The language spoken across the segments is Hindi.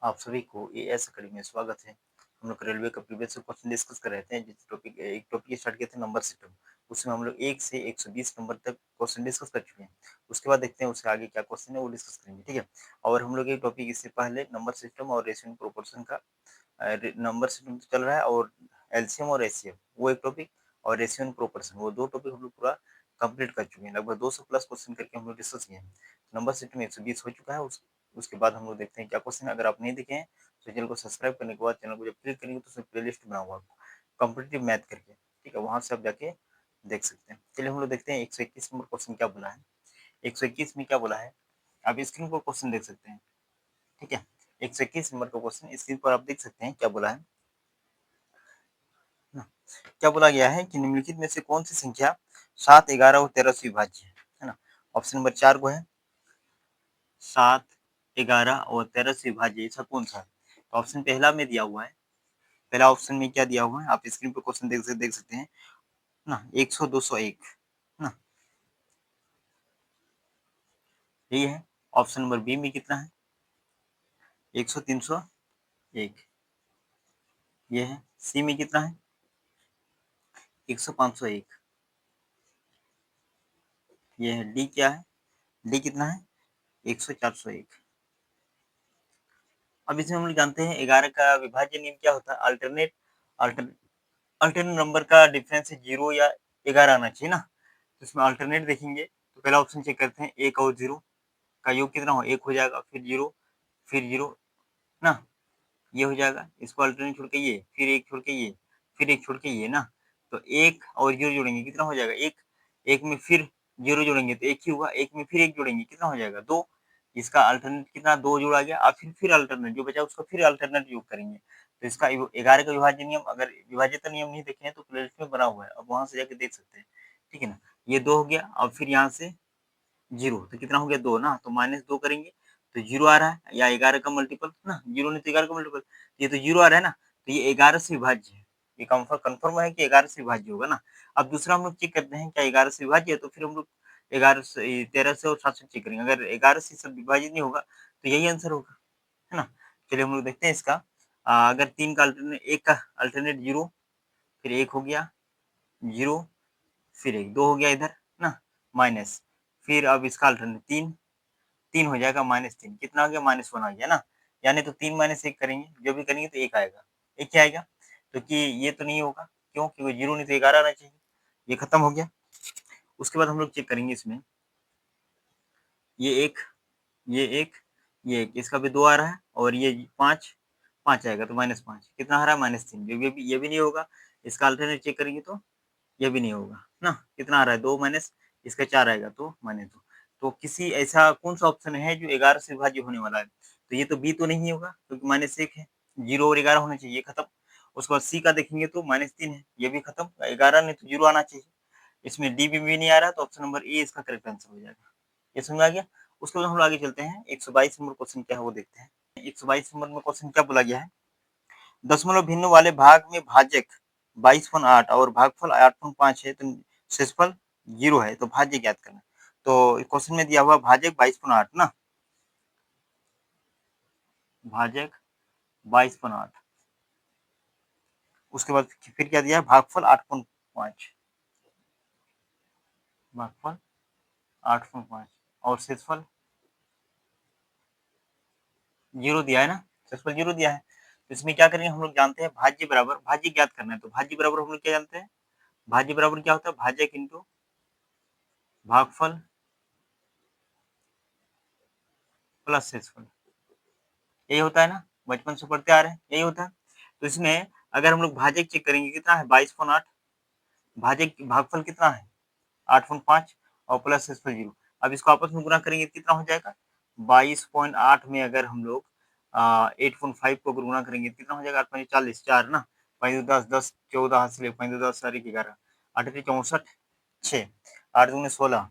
आप सभी को एएस अकेडमी में स्वागत है। हम लोग रेलवे का प्रीवियस क्वेश्चन डिस्कस कर रहे थे। जिस टॉपिक एक टॉपिक स्टार्ट किए थे नंबर सिस्टम, उसमें हम लोग 1 से 120 नंबर तक क्वेश्चन डिस्कस कर चुके हैं। उसके बाद देखते हैं उससे आगे क्या क्वेश्चन है वो डिस्कस करेंगे, ठीक है। और हम लोग ये टॉपिक इससे पहले नंबर सिस्टम और रेशियो एंड प्रोपोर्शन का नंबर सिस्टम चल रहा है, और एलसीएम और एचसीएफ वो एक टॉपिक, और रेशियो एंड प्रोपोर्शन वो दो टॉपिक हम लोग पूरा कंप्लीट कर चुके हैं। लगभग 200 प्लस क्वेश्चन करके हम लोग डिस्कस किए हैं। नंबर सिस्टम 120 हो चुका है। उसके बाद हम लोग देखते हैं क्या क्वेश्चन है। अगर आप नहीं देखे हैं तो चैनल को सब्सक्राइब करने के बाद चैनल को जब क्लिक करेंगे तो उसमें प्लेलिस्ट बना हुआ है कॉम्पिटिटिव मैथ करके, ठीक है, वहां से आप जाके देख सकते हैं। चलिए हम लोग देखते हैं 121 नंबर क्वेश्चन क्या बोला है। 121 में क्या बोला है, आप स्क्रीन पर क्वेश्चन देख सकते हैं, ठीक है। 121 नंबर का क्वेश्चन स्क्रीन पर आप देख सकते हैं क्या बोला है ना। क्या बोला गया है कि निम्नलिखित में से कौन सी संख्या 7, 11 और 13 से विभाज्य है ना। ऑप्शन नंबर 4 को है 7, 11 और 13 से विभाज्य, ऐसा कौन सा है। तो ऑप्शन पहला में दिया हुआ है। पहला ऑप्शन में क्या दिया हुआ है, आप स्क्रीन पर क्वेश्चन देख सकते हैं ना, 100, 201 ना, यही है। ऑप्शन नंबर बी में कितना है, 100, 301, ये है। सी में कितना है, 100, 501, ये है। डी क्या है, डी कितना है, 100, 401। अब इसमें हम लोग जानते हैं 11 का विभाज्य नियम क्या होता है, अल्टरनेट अल्टर अल्टरनेट नंबर का डिफरेंस 0 या 11 आना चाहिए ना। तो इसमें अल्टरनेट देखेंगे तो पहला ऑप्शन चेक करते हैं, 1 और 0 का योग कितना हो, 1 हो जाएगा, फिर 0, फिर 0 ना, ये हो जाएगा। इसको अल्टरनेट छोड़ के ये, फिर 1 छोड़ के ये, फिर 1 छोड़ के ये ना। तो 1 और 0 जोड़ेंगे कितना हो जाएगा, 1, 1 में फिर 0 जोड़ेंगे तो 1 ही होगा, 1 में फिर 1 जोड़ेंगे कितना हो जाएगा, 2। इसका अल्टरनेट कितना, 2 जोड़ा गया। अब फिर अल्टरनेट जो बचा उसका फिर अल्टरनेट योग करेंगे। तो इसका 11 का विभाज्य नियम, अगर विभाज्यता नियम नहीं देखे हैं तो प्लेलिस्ट में बना हुआ है, अब वहां से जाके देख सकते हैं, ठीक है ना। ये 2 हो गया। अब फिर यहाँ से 0 तो कितना हो गया, 2 ना, तो -2 करेंगे तो 0 आ रहा है, या 11 का मल्टीपल ना, 0 नहीं तो 11 का मल्टीपल, ये तो 0 आ रहा है ना, तो ये 11 से विभाज्य है। ये कंफर्म है कि 11 से विभाज्य होगा ना। अब दूसरा हम लोग चेक करते हैं क्या 11 से विभाज्य है, तो फिर हम लोग 11 से 13 से और 7 से चेक करेंगे। अगर 11 से सब विभाजित नहीं होगा तो यही आंसर होगा, है ना। चलिए हम लोग देखते हैं इसका। अगर 3 का अल्टरनेट, 1 का अल्टरनेट 0, फिर 1 हो गया 0, फिर 1, 2 हो गया इधर ना, माइनस, फिर अब इसका अल्टरनेट 3, 3 हो जाएगा, -3 कितना हो गया, -1 आ गया ना। यानी तो 3 - 1 करेंगे, जो भी करेंगे तो 1 आएगा, 1 ही आएगा। तो कि ये तो नहीं होगा, क्यों, क्योंकि 0 नहीं तो 11 आना चाहिए। ये खत्म हो गया। उसके बाद हम लोग चेक करेंगे इसमें, ये 1, ये 1, ये 1, इसका भी 2 आ रहा है, और ये 5, 5 आएगा तो -5 कितना आ रहा है, -3, ये भी नहीं होगा। इसका अल्टरनेट चेक करेंगे तो ये भी नहीं होगा ना। कितना आ रहा है, 2 माइनस इसका 4 आएगा तो -2। तो किसी ऐसा कौन-सा ऑप्शन है जो 11 से विभाज्य होने वाला है? तो ये तो बी तो नहीं होगा क्योंकि -1 है, 0 और 11 होना चाहिए, ये खत्म। उसके बाद सी का देखेंगे तो -3 है, ये भी खत्म, 11 नहीं तो 0 आना चाहिए। इसमें डी भी नहीं आ रहा, तो ऑप्शन नंबर ए इसका करेक्ट आंसर हो जाएगा। ये समझ में आ गया? उसके बाद हम लोग आगे चलते हैं, 122 नंबर क्वेश्चन क्या है वो देखते हैं। 122 नंबर में क्वेश्चन क्या बोला गया है? दशमलव भिन्न वाले भाग में भाजक 22.8 और भागफल 8.5 है, तो शेषफल 0 है, तो भाज्य ज्ञात करना। तो क्वेश्चन में दिया हुआ भाजक 22.8 ना, भाजक 22.8, उसके बाद फिर क्या दिया है, भागफल 8.5, भागफल 8.5 और शेषफल 0 दिया है ना, शेषफल 0 दिया है। तो इसमें क्या करेंगे, हम लोग जानते हैं भाज्य बराबर, भाज्य ज्ञात करना है, तो भाज्य बराबर हम लोग क्या जानते हैं, भाज्य बराबर क्या होता है, भाजक इंटू भागफल प्लस शेषफल, यही होता है ना, बचपन से पढ़ते आ रहे हैं, यही होता है। तो इसमें अगर हम लोग भाजक चेक करेंगे कितना है, 22.8, भाजक भागफल कितना है 8.5 और प्लस शेषफल 0। अब इसको आपस में गुणा करेंगे कितना हो जाएगा, 22.8 में अगर हम लोग 8.5 को अगर गुणा करेंगे कितना हो जाएगा, 8 40, 4 ना, 5 10 10 14 हाथ से 5 10 4 11, 8 64 6, 8 दूनी 16,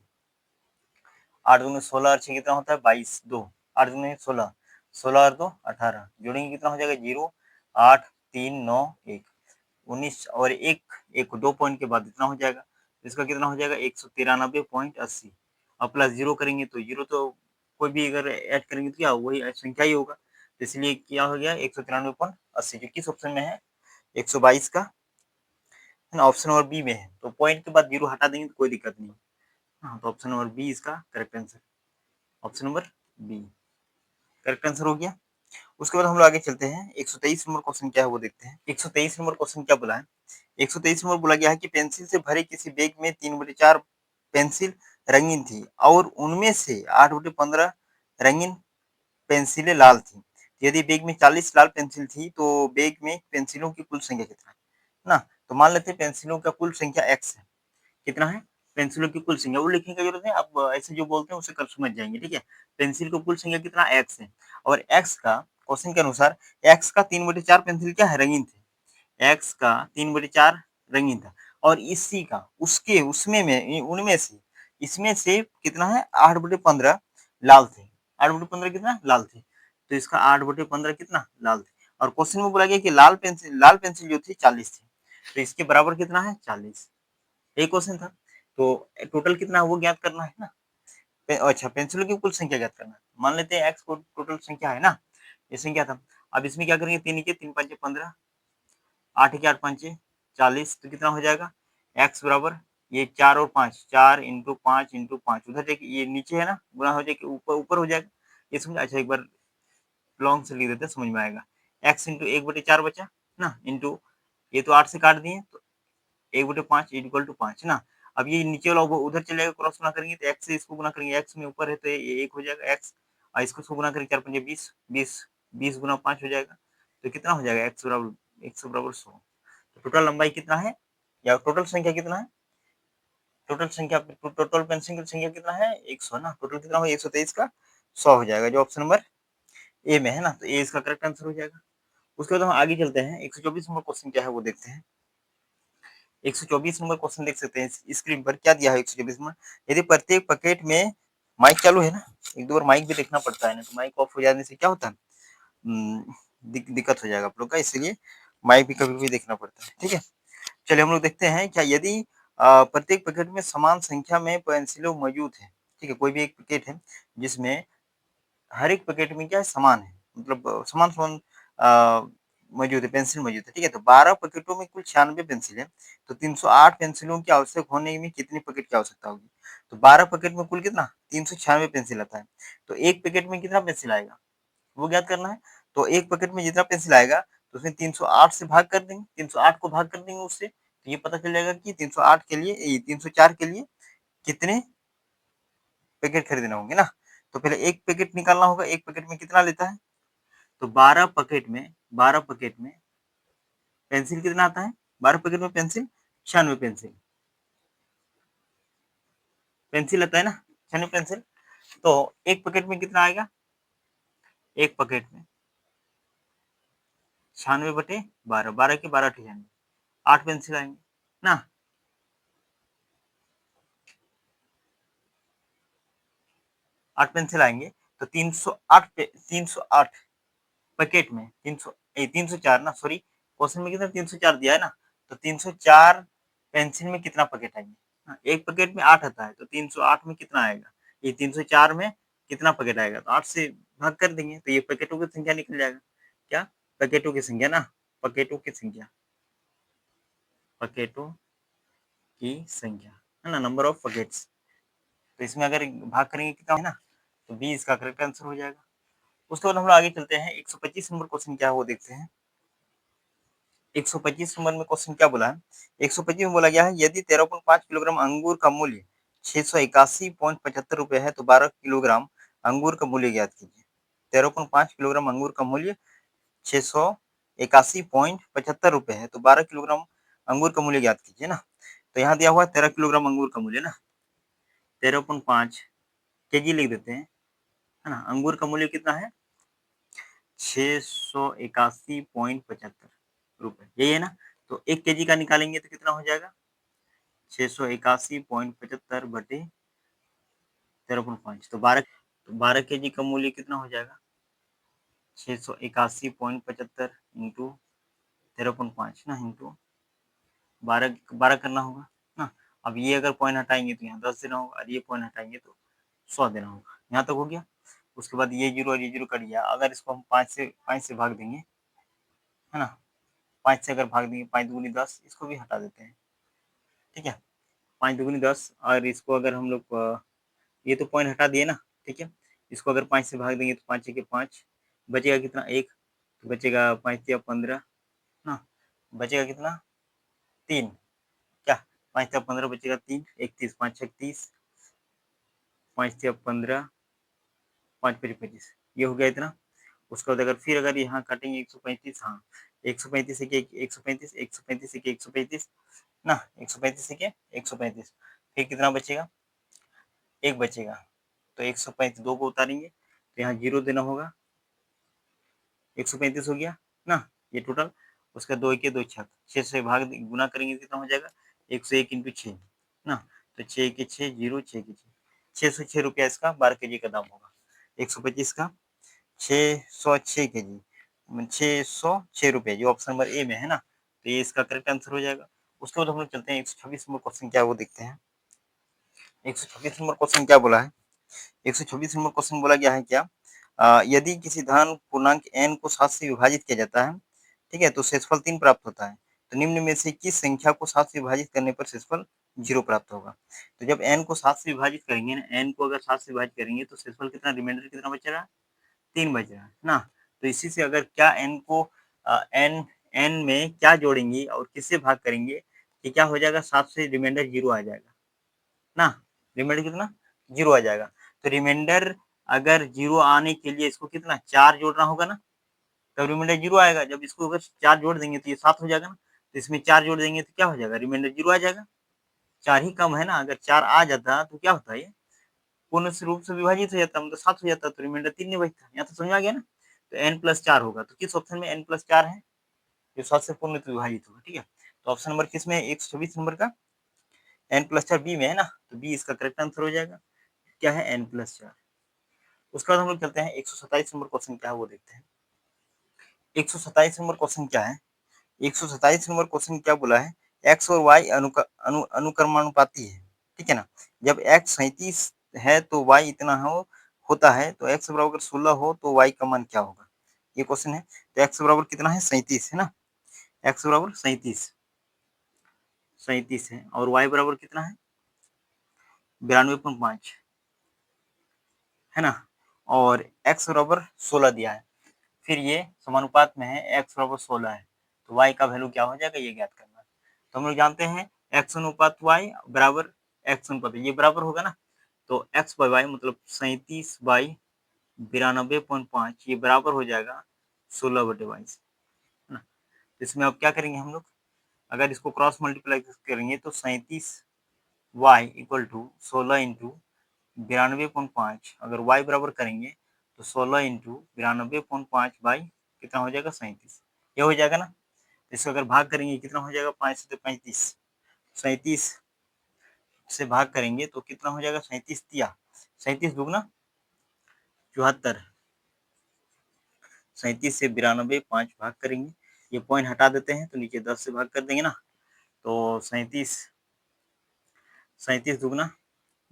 8 दूनी 16 और 6 कितना होता है 22, 2, 8 दूनी 16, 16 और 2 18, जोड़ेंगे कितना हो जाएगा 0, 8 3 9 1, 19 और एक 2 पॉइंट के बाद इतना हो जाएगा, इसका कितना हो जाएगा 193.80, अब प्लस 0 करेंगे तो 0 तो कोई भी अगर ऐड करेंगे तो क्या वही संख्या ही होगा, तो इसलिए क्या हो गया 193.80 जो किस ऑप्शन में है 122 का है ना, ऑप्शन नंबर बी में है। तो पॉइंट के बाद जीरो हटा देंगे तो कोई दिक्कत नहीं। हाँ, तो ऑप्शन नंबर बी इसका correct answer, option number B correct answer हो गया। उसके बाद हम लोग आगे चलते हैं, 123 नंबर क्वेश्चन क्या है वो देखते हैं। 123 नंबर क्वेश्चन क्या बोला है, 123 नंबर बोला गया है कि पेंसिल से भरे किसी बैग में 3/4 पेंसिल रंगीन थी और उनमें से 8/15 रंगीन पेंसिलें लाल थी। यदि बैग में 40 लाल पेंसिल थी तो बैग में पेंसिलों की कुल संख्या कितना है ना। तो मान लेते हैं पेंसिलों का कुल संख्या एक्स है। कितना है पेंसिलों की कुल संख्या, वो लिखने की जरूरत है, आप ऐसे जो बोलते हैं उसे कर समझ जाएंगे। ठीक है, पेंसिल का कुल संख्या कितना एक्स है और एक्स का क्वेश्चन के अनुसार एक्स का 3/4 पेंसिल क्या है रंगीन थे। एक्स का 3/4 रंगीन था और इसी का उसके उसमें में उनमें से इसमें से कितना है 8/15 लाल थे। 8/15 कितना लाल थे, तो इसका 8/15 कितना लाल थे। और क्वेश्चन में बोला गया कि लाल पेंसिल जो थी 40 थी, तो इसके बराबर कितना है 40। यही क्वेश्चन था। तो टोटल कितना है वो ज्ञात करना है ना। अच्छा, पेंसिलों की कुल संख्या ज्ञात करना है। मान लेते हैं एक्स को टोटल संख्या है ना, ये संख्या था। अब इसमें क्या करेंगे, 3 के 3 5 15, 8 के 8 5 40, तो कितना हो जाएगा एक्स बराबर ये 4 और 5, 4 इंटू 5 इंटू 5, उधर देखिए ये नीचे है ना, गुणा हो जाएगा ऊपर ऊपर हो जाएगा। ये समझ, अच्छा एक बार लॉन्ग से लिख देते हैं समझ में आएगा। एक्स इंटू 1/4 बचा ना, इंटू ये तो 8 से काट दिए तो 1/5 इक्वल टू 5 ना। अब ये नीचे वाला उधर चले जाएगा, क्रॉस गुना करेंगे तो एक्स से इसको गुना करेंगे, एक्स में ऊपर है तो ये 1 हो जाएगा एक्स, और इसको गुना करेंगे 4 पंजे 20, 20 20 गुना 5 हो जाएगा। तो कितना हो जाएगा एक्स बराबर 100। टोटल लंबाई कितना है या टोटल संख्या कितना है, टोटल पेंसिल की संख्या कितना है 100 ना। टोटल कितना होगा 123 का 100 हो जाएगा, जो ऑप्शन नंबर ए में है ना। तो ए इसका करेक्ट आंसर हो जाएगा। उसके बाद हम आगे चलते हैं, 124 नंबर क्वेश्चन क्या है वो देखते हैं। 124 नंबर क्वेश्चन देख सकते हैं स्क्रीन पर, क्या दिया है 124 में। यदि प्रत्येक पैकेट में माइक चालू है ना, एक दो बार माइक भी देखना पड़ता है ना, तो माइक ऑफ हो जाने से क्या होता है दिक्कत हो जाएगा आप लोग का, इसलिए माइक भी कभी भी देखना पड़ता है। ठीक है, चलिए हम लोग देखते हैं क्या यदि प्रत्येक पैकेट में समान संख्या में पेंसिलों मौजूद है। ठीक है, कोई भी एक पैकेट है जिसमें हर एक पैकेट में क्या है समान है, मतलब समान समान मौजूद है, पेंसिल मौजूद है। ठीक है, तो 12 पैकेटों में कुल 96 पेंसिल है, तो 308 पेंसिलों की आवश्यक होने में कितनी पैकेट की आवश्यकता होगी। तो 12 पैकेट में कुल कितना 396 पेंसिल आता है, तो एक पैकेट में कितना पेंसिल आएगा वो ज्ञात करना है। तो एक पैकेट में जितना पेंसिल आएगा तो उसमें 308 से भाग कर देंगे, 308 को भाग कर देंगे उससे, तो ये पता चल जाएगा कि 308 के लिए 304 के लिए कितने पैकेट खरीदने होंगे ना। तो पहले एक पैकेट निकालना होगा, एक पैकेट में कितना लेता है, तो 12 पैकेट में पेंसिल कितना आता है, 12 पैकेट में पेंसिल 96 पेंसिल पेंसिल आता है ना, 96 पेंसिल। तो एक पैकेट में कितना आएगा, एक पैकेट में 96/12, 12 के 12 96, 8 पेंसिल आएंगे ना। 8 पेंसिल आएंगे, तो 308 308 पैकेट में 304 ना, सॉरी क्वेश्चन में कितना 304 दिया है ना, तो 304 पेंसिल में कितना पैकेट आएंगे। हाँ, एक पैकेट में 8 आता है, तो 308 में कितना आएगा, ये 304 में कितना पैकेट आएगा, तो 8 से भाग कर देंगे तो ये पैकेटों की संख्या निकल जाएगा। क्या, पैकेटों की संख्या ना, पैकेटों की संख्या, पैकेटों की संख्या है ना, नंबर ऑफ पैकेट्स। तो इसमें अगर भाग करेंगे कितना है ना, तो बी इसका करेक्ट आंसर हो जाएगा। उसके बाद हम लोग आगे चलते हैं, 125 नंबर क्वेश्चन क्या है वो देखते हैं। 125 नंबर में क्वेश्चन क्या बोला है, 125 में बोला गया है यदि 13.5 किलोग्राम अंगूर का मूल्य 681.75 रुपए है तो 12 किलोग्राम अंगूर का मूल्य ज्ञात कीजिए। 13.5 किलोग्राम अंगूर का मूल्य 681.75 रुपए है, तो 12 किलोग्राम अंगूर का मूल्य ज्ञात कीजिए ना। तो यहाँ दिया हुआ है 13 किलोग्राम अंगूर का मूल्य ना, 13.5 केजी लिख देते हैं है ना। अंगूर का मूल्य कितना है 681.75 रुपए, यही है ना। तो 1 केजी का निकालेंगे तो कितना हो जाएगा 681.75 बटे 13.5, तो 12 केजी का मूल्य कितना हो जाएगा 681.75 इंटू 13.5 ना, इंटू 12 करना होगा ना। अब ये अगर पॉइंट हटाएंगे तो यहाँ 10 देना होगा, और ये पॉइंट हटाएंगे तो 100 देना होगा। यहाँ तक हो गया। उसके बाद ये 0 और ये 0 कट गया। अगर इसको हम 5 से भाग देंगे, है ना, 5 से अगर भाग देंगे, 5 दूनी 10, इसको भी हटा देते हैं, ठीक है। 5 दूनी 10 और इसको अगर हम लोग ये तो पॉइंट हटा दिए ना, ठीक है। इसको अगर 5 से भाग देंगे तो 5 के 5, बचेगा कितना 1, तो बचेगा 5 या 15 ना, बचेगा कितना 3, क्या 5 या 15 बचेगा 3, 31, 5 छक 30, 5 या 15, 5 पची 25, ये हो गया इतना। उसके बाद अगर फिर अगर यहाँ काटेंगे 135, हाँ 135 एक 135, 135 एक 135 ना, 135 एक 135, फिर कितना बचेगा, एक बचेगा, तो 135 दो को उतारेंगे तो यहाँ 0 देना होगा, 135 हो गया ना ये टोटल। उसका 2 के 2 छक, 6 से भाग गुना करेंगे कितना हो जाएगा, 101 इंटू 6 ना, तो 6 के 6 0, 6 के 6, 606 रुपया इसका 12 के का दाम होगा। 125 का 606 के जी, 606 रुपये, जो ऑप्शन नंबर ए में है ना, तो ये इसका करेक्ट आंसर हो जाएगा। उसके बाद हम लोग चलते हैं 126 नंबर क्वेश्चन क्या है वो देखते हैं। 126 नंबर क्वेश्चन क्या बोला है, 126 नंबर क्वेश्चन बोला गया है क्या, यदि किसी धन पूर्णांक n को 7 से विभाजित किया जाता है, ठीक है, तो शेषफल 3 प्राप्त होता है। तो निम्न में से किस संख्या को 7 से विभाजित करने पर शेषफल 0 प्राप्त होगा। तो जब n को 7 से विभाजित करेंगे ना, n को अगर 7 से विभाजित करेंगे तो शेषफल कितना, रिमाइंडर कितना बच रहा है, 3 बच रहा है ना। तो इसी से अगर क्या n को n में क्या जोड़ेंगे और किससे भाग करेंगे कि क्या हो जाएगा, 7 से रिमाइंडर 0 आ जाएगा ना, रिमाइंडर कितना 0 आ जाएगा। तो रिमाइंडर अगर 0 आने के लिए इसको कितना 4 जोड़ना होगा ना, तब रिमाइंडर 0 आएगा। जब इसको अगर 4 जोड़ देंगे तो ये 7 हो जाएगा ना, तो इसमें 4 जोड़ देंगे तो क्या हो जाएगा, रिमाइंडर 0 आ जाएगा। 4 ही कम है ना, अगर 4 आ जाता तो क्या होता है, ये पूर्ण रूप से विभाजित हो जाता, मतलब 7 हो जाता, तो रिमाइंडर 3 नहीं बचता। यहाँ तो समझ आ गया ना। तो n+4 होगा, तो किस ऑप्शन में n+4 है, जो 7 से पूर्ण विभाजित होगा, ठीक है। तो ऑप्शन नंबर किस में, 126 नंबर का n+4 बी में है ना, तो बी इसका करेक्ट आंसर हो जाएगा। क्या है, n+4। उसके बाद हम लोग चलते हैं 127 नंबर क्वेश्चन क्या है वो देखते हैं। 127 नंबर क्वेश्चन क्या है, 127 नंबर क्वेश्चन क्या बोला है, x और y अनुक्रमानुपाती है, ठीक है ना। जब x 37 है तो y इतना होता है, तो x बराबर 16 हो तो y का मान क्या होगा, ये क्वेश्चन है। तो x बराबर कितना है, 37 है ना, x बराबर 37 है, और y बराबर कितना है, 92.5 है ना, और x बराबर 16 दिया है। फिर ये समानुपात में है, x बराबर 16 है, तो y का वैल्यू क्या हो जाएगा, ये ज्ञात करना है। तो हम लोग जानते हैं x अनुपात y बराबर x अनुपात, ये बराबर होगा ना, तो x बाई वाई मतलब 37/92.5, ये बराबर हो जाएगा 16/22, है ना। इसमें अब क्या करेंगे हम लोग, अगर इसको क्रॉस मल्टीप्लाई करेंगे तो 37y = 16 इंटू 92.5, अगर y बराबर करेंगे तो 16 इंटू 92.5 बाई कितना हो जाएगा, 37, ये हो जाएगा ना। इसको अगर भाग करेंगे कितना हो जाएगा, 5 से 35, 37 से भाग करेंगे तो कितना हो जाएगा, 37 तिया 37 दुगना 74, 37 से 92 5 भाग करेंगे, ये पॉइंट हटा देते हैं तो नीचे 10 से भाग कर देंगे ना, तो 37 दुगना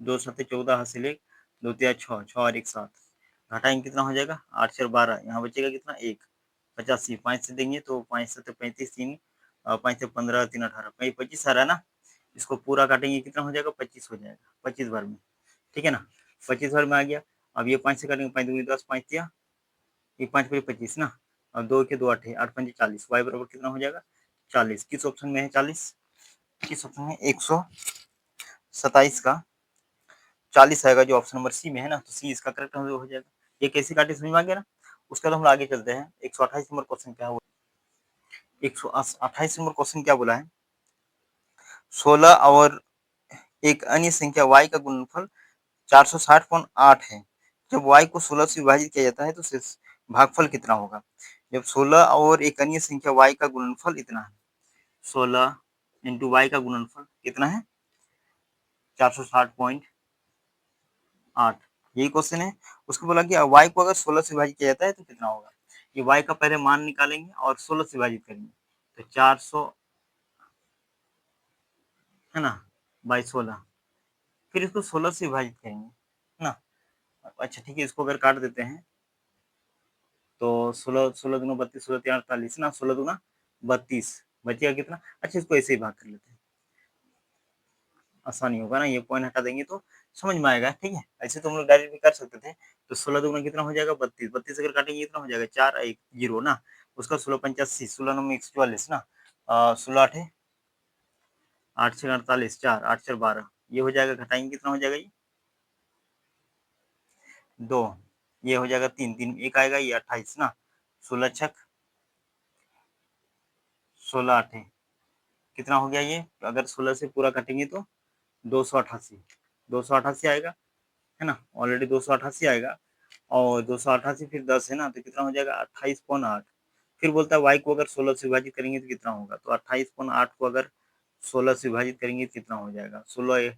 2 7 14 हासिल 1 2 तिया 6 6 और 1 7, घटाएंगे कितना हो जाएगा, 8 4 12, यहाँ बचेगा कितना 1 85, 5 से देंगे तो 5 7 35 3 5 से 15 3 18, 25 आ रहा है ना। इसको पूरा काटेंगे कितना हो जाएगा, 25 हो जाएगा, 25 बार में, ठीक है ना, 25 बार में आ गया। अब ये 5 से काटेंगे, 5 दूनी 10 5 तिया, ये 5 पचे 25 ना, और 2 के 2 8 8 5 40, y बराबर कितना हो जाएगा, 40। किस ऑप्शन में है 40, किस ऑप्शन में, 127 का 40 आएगा, जो ऑप्शन नंबर सी में है ना, तो सी इसका करेक्ट हो जाएगा। ये कैसे काटे समझ में आ गया ना। उसके बाद हम आगे चलते हैं, 128 नंबर क्वेश्चन क्या है, 128 नंबर क्वेश्चन क्या बोला है, 16 और एक अन्य संख्या y का गुणनफल 460.8 है। जब y को 16 से विभाजित किया जाता है तो भागफल कितना होगा। जब 16 और एक अन्य संख्या y का गुणनफल इतना है, 16 इंटू y का गुणनफल कितना है, 460.8, यही क्वेश्चन है। उसको बोला कि y को अगर 16 से विभाजित किया जाता है तो कितना होगा। ये y का पहले मान निकालेंगे और 16 से विभाजित करेंगे, तो 400 है ना बाई 16, फिर इसको 16 से विभाजित करेंगे, है ना, अच्छा ठीक है, इसको अगर काट देते हैं तो 16 16 दूना 32, 16 3 48 ना, 16 दूना 32, बचेगा कितना? अच्छा इसको ऐसे ही भाग कर लेते हैं, आसानी होगा ना, ये पॉइंट हटा देंगे तो समझ में आएगा, ठीक है। ऐसे तो हम लोग डायरेक्ट भी कर सकते थे। तो 16 दूना कितना हो जाएगा? 32, 32 अगर काटेंगे कितना हो जाएगा? 4 1 0 ना, उसका 16 85, 16 9 144 ना, 16 8 8 6 48, 4 8 4 12, ये हो जाएगा, घटाएंगे कितना हो जाएगा? ये 2, ये हो जाएगा 3 3 1 आएगा, ये 28 ना, 16 छक 16 8 कितना हो गया ये? अगर 16 से पूरा काटेंगे तो 288, 288 आएगा, है ना, ऑलरेडी 288 आएगा। और 288 फिर 10 है ना, तो कितना हो जाएगा? 28.8। फिर बोलता है y को अगर 16 से विभाजित करेंगे तो कितना होगा? तो 28.8 को अगर 16 से विभाजित करेंगे तो कितना हो जाएगा? 16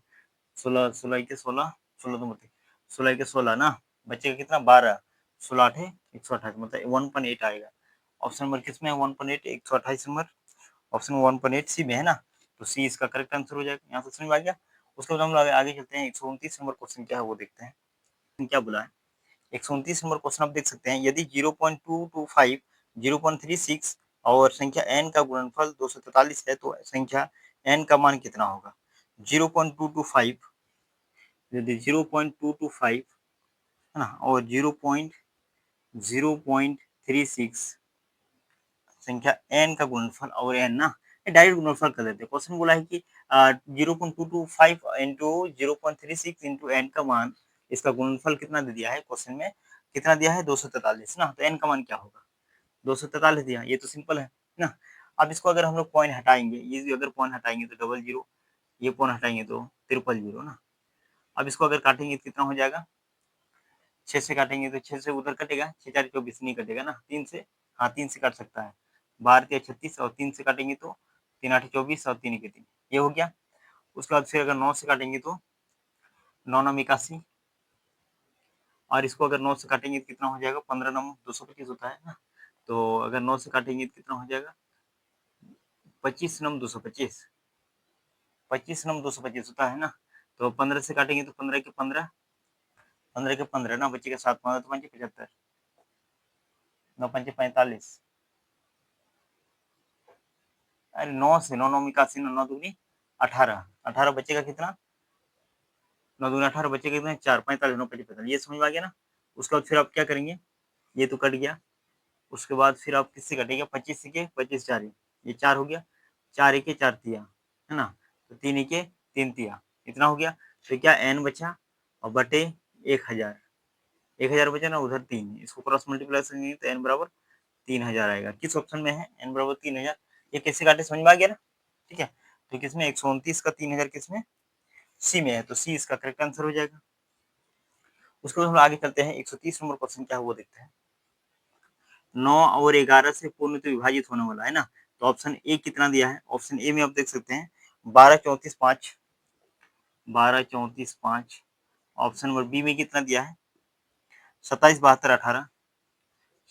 16 16 के 16, 16 तो 16 के 16 ना, बचेगा कितना? 12, 16 8 128, मतलब 1.8 आएगा। ऑप्शन नंबर किसमें है? 1.8, 128 नंबर, ऑप्शन 1.8 सी में है ना, तो सी इसका करेक्ट आंसर हो जाएगा। यहाँ से समझ में आ गया। उसके बाद हम लोग आगे चलते हैं, 129 नंबर क्वेश्चन क्या है वो देखते हैं। क्या बोला है? 129 नंबर क्वेश्चन आप देख सकते हैं, यदि 0.225, 0.36 और संख्या n का गुणनफल 243 है तो संख्या n का मान कितना होगा? 0.225, यदि 0.225 है ना, और 0.36 संख्या n का गुणनफल और n ना, डायरेक्ट गुणनफल कर देते हैं। क्वेश्चन बोला है कि 0.225 इंटू 0.36 इंटू n का मान, इसका गुणनफल कितना दे दिया है क्वेश्चन में? कितना दिया है? 243 ना, तो n का मान क्या होगा? 243 दिया, ये तो सिंपल है ना। अब इसको अगर हम लोग पॉइंट हटाएंगे, ये अगर पॉइंट हटाएंगे तो डबल जीरो, ये पॉइंट हटाएंगे तो ट्रिपल जीरो ना। अब इसको अगर काटेंगे तो कितना हो जाएगा? 6 से काटेंगे तो 6 से उधर कटेगा, 6 4 24 नहीं कटेगा ना, 3 से, हाँ 3 से काट सकता है, 12 के 36 और 3 से काटेंगे तो 3 8 24 और 3 के 3, ये हो गया। उसके बाद फिर अगर 9 से काटेंगे तो 9 9 81, और इसको अगर 9 से काटेंगे तो कितना हो जाएगा? 15 9 225 होता है ना, तो अगर 9 से काटेंगे तो कितना हो जाएगा? 25 9 225, 25 9 225 होता है ना, तो 15 से काटेंगे तो 15 के 15, 15 के 15 ना, बचेगा 7 15 तो 5 75, 9 5 45, अरे 9 से 9 9 81, 9 दूनी 18, 18 बचेगा कितना? 9 दूनी 18 बचेगा कितना? 4 45 9 5 45, ये समझ में आ गया ना। उसके बाद फिर आप क्या करेंगे? ये तो कट गया। उसके बाद फिर आप किससे कटेगा? 25 के 25 4, ये 4 हो गया, 4 एके 4 तिया, है ना, तो 3 एके 3 तिया, इतना हो गया। तो क्या n बचा और बटे 1000, 1000 बचा ना, उधर 3, इसको क्रॉस मल्टीप्लाई करेंगे तो n बराबर 3000 आएगा। किस ऑप्शन में है n बराबर 3000? ये कैसे काटे समझ में आ गया ना, ठीक है। तो किसमें 129 का 3000 किसमें? सी में है, तो सी इसका करेक्ट आंसर हो जाएगा। उसके बाद हम आगे चलते हैं, 130 नंबर क्वेश्चन क्या है वो देखते हैं। 9 और 11 से पूर्णतः विभाजित होने वाला है ना, तो ऑप्शन ए कितना दिया है? ऑप्शन ए में आप देख सकते हैं 12 34 5, 12 34 5। ऑप्शन नंबर बी में कितना दिया है? 27 72 18,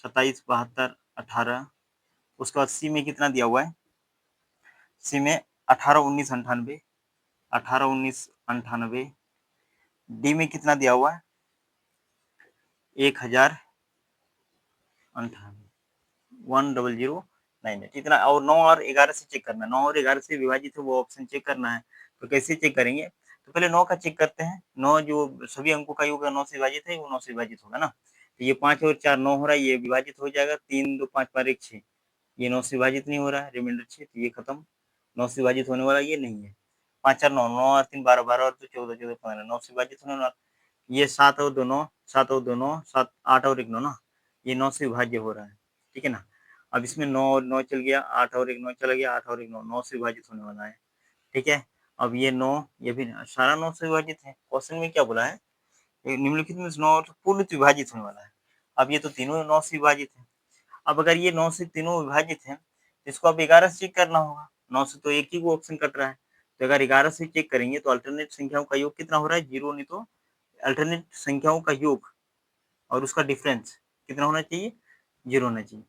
27 72 18। उसके बाद सी में कितना दिया हुआ है? सी में 18 19 98, 18 19 98। डी में कितना दिया हुआ है? 1098, 1009, इतना। और 9 और 11 से चेक करना है, 9 और 11 से विभाजित है वो ऑप्शन चेक करना है। तो कैसे चेक करेंगे? तो पहले 9 का चेक करते हैं। 9 जो सभी अंकों का योग 9 से विभाजित है, वो 9 से विभाजित होगा ना। तो ये 5 और 4 9 हो रहा है, ये विभाजित हो जाएगा। 3 2 5 5 1 6, ये 9 से विभाजित नहीं हो रहा है, रिमाइंडर 6, तो ये खत्म। 9 से विभाजित होने वाला ये नहीं है। 5 4 9, 9 और 3 12, 12 और 2 14, 14 15, 9 से विभाजित होने वाला। ये 7 और 2 9, 7 और 2 9, 7 8 और 1 9 ना, ये 9 से विभाज्य हो रहा है, ठीक है ना। अब इसमें 9 और 9 चल गया, 8 और 1 9 चला गया, 8 और 1 9, 9 से विभाजित होने वाला है, ठीक है। अब ये 9, ये भी सारा 9 से विभाजित है। क्वेश्चन में क्या बोला है? निम्नलिखित में से 9 पूर्ण विभाजित होने वाला है। अब ये तो तीनों 9 से विभाजित है। अब अगर ये 9 से तीनों विभाजित है, तो इसको अब 11 से चेक करना होगा। 9 से तो एक ही वो ऑप्शन कट रहा है, तो अगर 11 से चेक करेंगे तो अल्टरनेट संख्याओं का योग कितना हो रहा है? 0, नहीं तो अल्टरनेट संख्याओं का योग और उसका डिफरेंस कितना होना चाहिए? 0 होना चाहिए।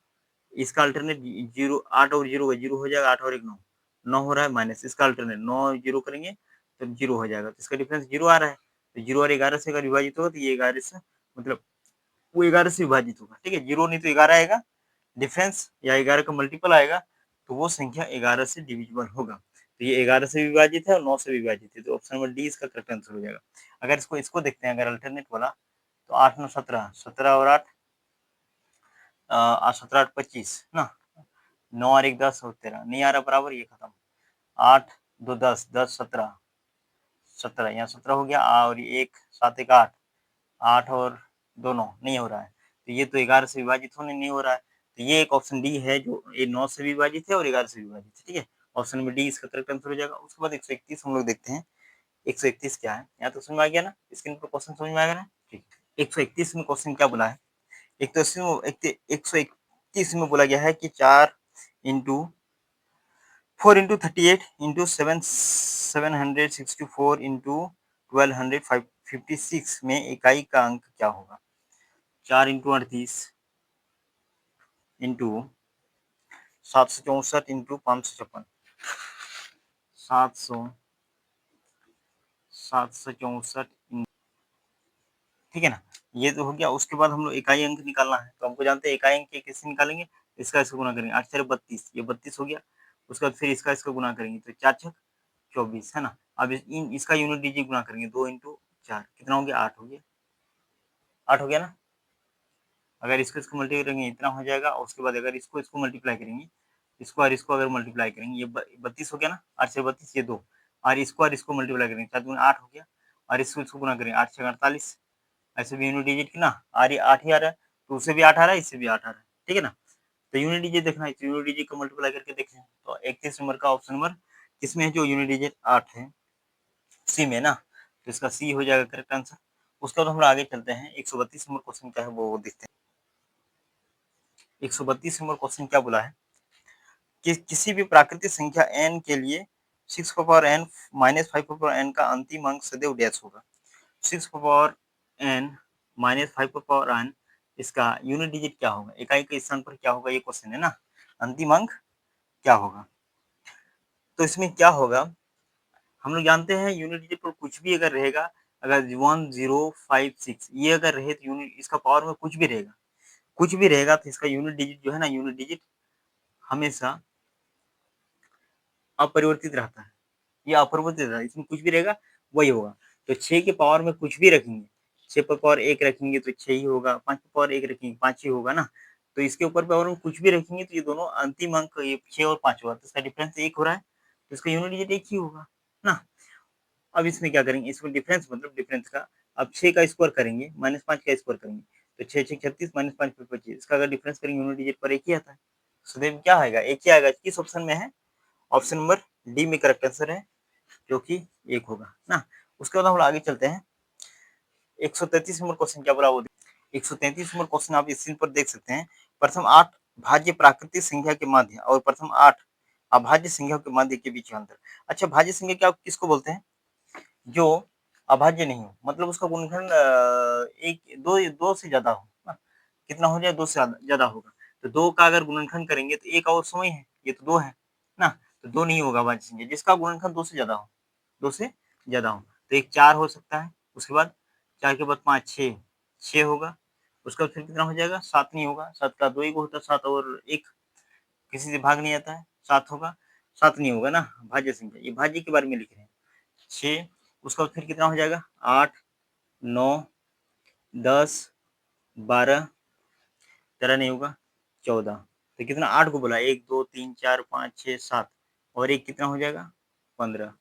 इसका अल्टरनेट 0, 8 और 0 0 हो जाएगा, 8 और 1 9, 9 हो रहा है माइनस, इसका अल्टरनेट 9 0 करेंगे तो 0 हो जाएगा, तो इसका डिफरेंस 0 आ रहा है। तो 0 और 11 से अगर विभाजित होगा तो ये 11 से मतलब वो 11 से विभाजित होगा, ठीक है। 0 नहीं तो 11 आएगा डिफरेंस, या 11 का मल्टीपल आएगा, तो वो संख्या 11 से डिविजिबल होगा। तो ये 11 से विभाजित है और 9 से विभाजित है, तो ऑप्शन नंबर डी इसका करेक्ट आंसर हो जाएगा। अगर इसको इसको देखते हैं, अगर अल्टरनेट वाला, तो 8 9 17, 17 और 8 17 8 25 ना, 9 और 1 10 और 13 नहीं आ रहा बराबर, ये खत्म। 8 2 10 10 17 17, यहाँ 17 हो गया, और 1 7 1 8, 8 और 2 9 नहीं हो रहा है, तो ये तो 11 से विभाजित होने नहीं हो रहा है, तो ये एक ऑप्शन डी है जो ये 9 से विभाजित है और 11 से विभाजित है, ठीक है। ऑप्शन नंबर डी इसका करेक्ट आंसर हो जाएगा। उसके बाद 131 हम लोग देखते हैं। 131 क्या है, यहाँ तो समझ में आ गया ना, स्क्रीन पर क्वेश्चन समझ में आ गया ना, ठीक। 131 में क्वेश्चन क्या बोला है, एक तो इसमें 131 में बोला गया है कि 4 इंटू 4 इंटू 38 इंटू 764 इंटू 1256 में इकाई का अंक क्या होगा। 4 इंटू 38 इंटू 764 इंटू 556, 764, ठीक है ना, ये तो हो गया। उसके बाद हम लोग इकाई अंक निकालना है, तो हमको जानते हैं इकाई अंक कैसे निकालेंगे, इसका इसको गुना करेंगे, 8 4 32, ये 32 हो गया। उसके बाद फिर इसका इसको गुना करेंगे, तो 4 6 24 है ना। अब इसका यूनिट डिजिट गुना करेंगे, 2 इंटू 4 कितना हो गया, 8 हो गया, 8 हो गया ना। अगर इसको मल्टीप्लाई करेंगे इतना हो जाएगा, और उसके बाद अगर इसको मल्टीप्लाई करेंगे, इसको और इसको अगर मल्टीप्लाई करेंगे, ये 32 हो गया ना, 8 से 32 ये 2, और इसको मल्टीप्लाई करेंगे, 4 दूनी 8 हो गया, और इसको गुना करेंगे, 8 6 48, ऐसे भी यूनिट डिजिट की ना, आ रही 8 ही आ रहा है, तो उससे भी 8 आ रहा है, इससे भी 8 आ रहा है, ठीक है ना। तो यूनिट डिजिट देखना है, तो यूनिट डिजिट को मल्टीप्लाई करके देखें, तो 31 नंबर का ऑप्शन नंबर किसमें है, जो यूनिट डिजिट 8 है, सी में ना, तो इसका सी हो जाएगा करेक्ट आंसर। उसके बाद हम लोग आगे चलते हैं, 132 नंबर क्वेश्चन क्या है वो देखते हैं। 132 नंबर क्वेश्चन क्या बोला है कि किसी भी प्राकृतिक संख्या n के लिए 6 का पावर n माइनस 5 का पावर n का अंतिम अंक सदैव डैश होगा। 6 का पावर n माइनस 5 का पावर n, इसका यूनिट डिजिट क्या होगा, इकाई के स्थान पर क्या होगा, ये क्वेश्चन है ना, अंतिम अंक क्या होगा। तो इसमें क्या होगा, हम लोग जानते हैं यूनिट डिजिट पर कुछ भी अगर रहेगा, अगर 1056 ये अगर रहे, तो यूनिट इसका पावर में कुछ भी रहेगा, कुछ भी रहेगा, तो इसका यूनिट डिजिट जो है ना, यूनिट डिजिट हमेशा अपरिवर्तित रहता है, ये अपरिवर्तित रहता है, इसमें कुछ भी रहेगा वही होगा। तो 6 के पावर में कुछ भी रखेंगे, 6 पर पावर 1 रखेंगे तो 6 ही होगा, 5 पर पावर 1 रखेंगे 5 ही होगा ना। तो इसके ऊपर पावर में कुछ भी रखेंगे, तो ये दोनों अंतिम अंक ये 6 और 5 होगा, तो इसका डिफरेंस 1 हो रहा है, तो इसका यूनिट डिजिट 1 ही होगा ना। अब इसमें क्या करेंगे, इसमें डिफरेंस मतलब डिफरेंस का, अब 6 का स्क्वायर करेंगे माइनस 5 का स्क्वायर करेंगे, तो 6 6 36 माइनस 5 5 25, इसका अगर डिफरेंस करेंगे यूनिट डिजिट पर 1 ही आता है, सदैव क्या आएगा, 1 ही आएगा। किस ऑप्शन में है, ऑप्शन नंबर डी में करेक्ट आंसर है, जो कि 1 होगा ना। उसके बाद हम लोग आगे चलते हैं। 133 नंबर क्वेश्चन क्या बोला वो, 133 नंबर क्वेश्चन आप इस स्क्रीन पर देख सकते हैं। प्रथम 8 भाज्य प्राकृतिक संख्या के मध्य और प्रथम 8 अभाज्य संख्या के मध्य के बीच का अंतर। अच्छा, भाज्य संख्या क्या किसको बोलते हैं, जो अभाज्य नहीं हो, मतलब उसका गुणनखंड एक दो दो से ज्यादा हो ना, कितना हो जाए, 2 से ज्यादा होगा, तो 2 का अगर गुणनखंड करेंगे तो 1 और समय है, ये तो 2 है ना, तो 2 नहीं होगा अभाज्य संख्या, जिसका गुणनखंड 2 से ज्यादा हो, 2 से ज्यादा हो, तो एक 4 हो सकता है, उसके बाद 4 के बाद 5 6, 6 होगा, उसका फिर कितना हो जाएगा, 7 नहीं होगा, 7 का 2 ही होता है, 7 और 1 किसी से भाग नहीं आता है, 7 होगा, 7 नहीं होगा ना भाज्य संख्या, ये भाज्य के बारे में लिख रहे हैं। 6, उसका फिर कितना हो जाएगा, 8 9 10 12, 13 नहीं होगा, 14, तो कितना 8 को बोला, 1 2 3 4 5 6 7, और एक कितना हो जाएगा, 15,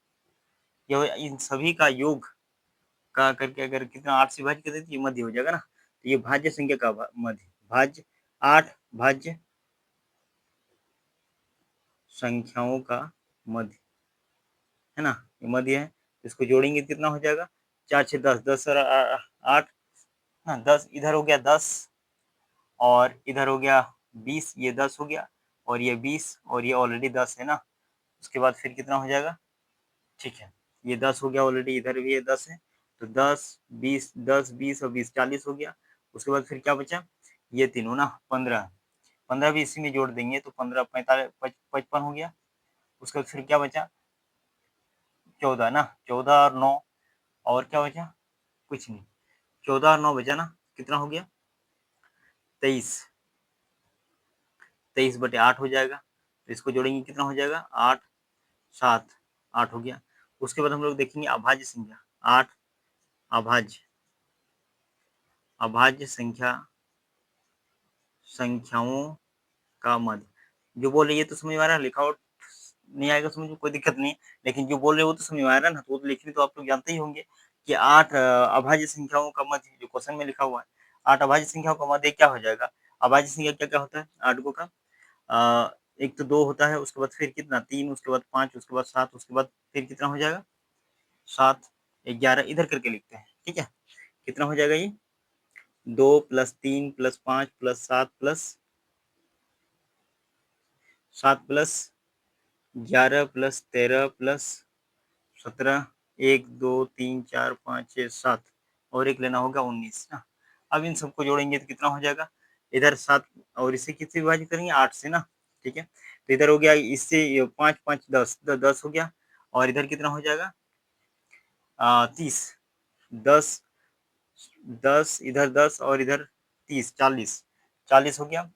ये इन सभी का योग का करके अगर कितना 8 से विभाजित कर देते, ये मध्य हो जाएगा ना, तो ये भाज्य संख्या का मध्य, भाज्य 8 भाज्य संख्याओं का मध्य है ना, ये मध्य है, इसको जोड़ेंगे कितना हो जाएगा, 4 6 10, 10 और 8 ना, 10 इधर हो गया 10, और इधर हो गया 20, ये 10 हो गया, और ये 20, और ये ऑलरेडी 10 है ना, उसके बाद फिर कितना हो जाएगा, ठीक है, ये 10 हो गया ऑलरेडी, इधर भी ये 10 है, तो 10 20 10 20 और 20 40 हो गया। उसके बाद फिर क्या बचा, ये तीनों ना 15, 15 भी इसी में जोड़ देंगे तो 15 45 55 हो गया। उसके बाद फिर क्या बचा, 14 ना, 14 और 9, और क्या बचा, कुछ नहीं, 14 और 9 बचा ना, कितना हो गया 23, 23/8 हो जाएगा। तो इसको जोड़ेंगे कितना हो जाएगा 8, 7, 8 हो गया। उसके बाद हम लोग देखेंगे अभाज्य संख्या 8, अभाज्य अभाज्य संख्याओं का मध्य। जो बोल रही है तो समझ में आ रहा है, लिखा आउट नहीं आएगा समझ में कोई दिक्कत नहीं है, लेकिन जो बोल रहे हो वो तो समझ में आ रहा है ना, तो वो तो लिखनी तो आप लोग जानते ही होंगे कि 8 अभाज्य संख्याओं का मध्य जो क्वेश्चन में लिखा हुआ है, 8 अभाज्य संख्याओं का मध्य क्या हो जाएगा। अभाज्य संख्या क्या क्या होता है 8 को का एक तो 2 होता है, उसके बाद फिर कितना 3, उसके बाद 5, उसके बाद 7, उसके बाद फिर कितना हो जाएगा 7, 11 इधर करके लिखते हैं, ठीक है। कितना हो जाएगा ये 2 + 3 + 5 + 7 + 11 + 13 + 17, 1 2 3 4 5 6 7 और एक लेना होगा 19 ना। अब इन सबको जोड़ेंगे तो कितना हो जाएगा, इधर 7 और इसे किससे विभाजित करेंगे 8 से ना, ठीक है। तो इधर हो गया इससे 5 5 10 10 हो गया, और इधर कितना हो जाएगा 30, 10 10 इधर 10 और इधर 30, 40 40 हो गया।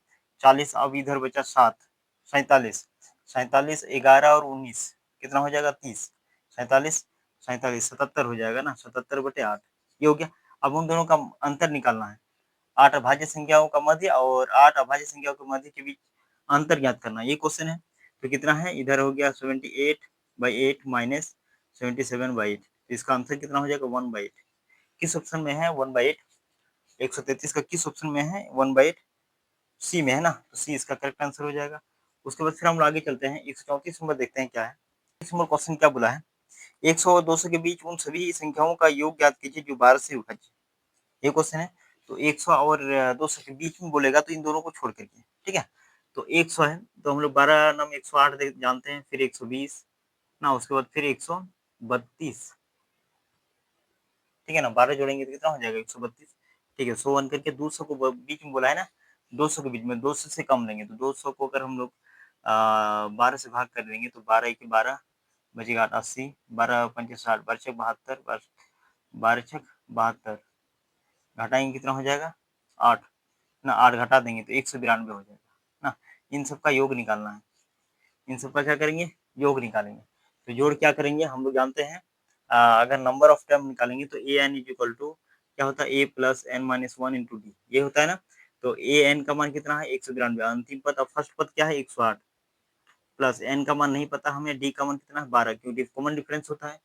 40 अब इधर बचा 7, 47 47 11 और 19 कितना हो जाएगा 30, 47 47 77 हो जाएगा ना, 77/8 ये हो गया। अब उन दोनों का अंतर निकालना है, 8 अभाज्य संख्याओं का मध्य और 8 अभाज्य संख्याओं के मध्य के बीच अंतर ज्ञात करना, ये क्वेश्चन है। तो कितना है इधर हो गया 78/8 माइनस 77/8, इसका आंसर कितना हो जाएगा 1/8। किस ऑप्शन में है 1/8, 133 का किस ऑप्शन में है 1/8, सी में है ना, तो सी इसका करेक्ट आंसर हो जाएगा। उसके बाद फिर हम आगे चलते हैं 134 नंबर देखते हैं क्या है। इस नंबर क्वेश्चन क्या बोला है, 100 और 200 के बीच उन सभी संख्याओं का योग ज्ञात कीजिए जो 12 से विभाज्य, ये क्वेश्चन है। तो 100 और 200 के बीच में बोलेगा तो इन दोनों को छोड़ करके, ठीक है। तो 100 है तो हम लोग 12 नाम 108 जानते हैं, फिर 120 ना, उसके बाद फिर 132, ठीक है ना, 12 जोड़ेंगे तो कितना हो जाएगा 132, ठीक है। 100 करके 200 को बीच में बोला है ना, 200 के बीच में 200 से कम लेंगे, तो 200 को अगर हम लोग 12 से भाग कर देंगे तो 12 के 12 बचेगा 80, 12 पंचे 60, 12 छक 72, 12 छक 72, घटाएंगे कितना हो जाएगा 8 ना, 8 घटा देंगे तो 192 हो जाएगा ना। इन सब का योग निकालना है, इन सब का क्या करेंगे योग निकालेंगे। तो जोड़ क्या करेंगे हम लोग जानते हैं, अगर नंबर ऑफ टर्म निकालेंगे तो a n is equal to क्या होता है a plus n minus one into d, ये होता है ना। तो ए एन का मान कितना है 192, अंतिम पद अब फर्स्ट पद क्या है 108, प्लस एन का मान नहीं पता हमें, डी का मान कितना है 12, क्योंकि कॉमन डिफरेंस होता है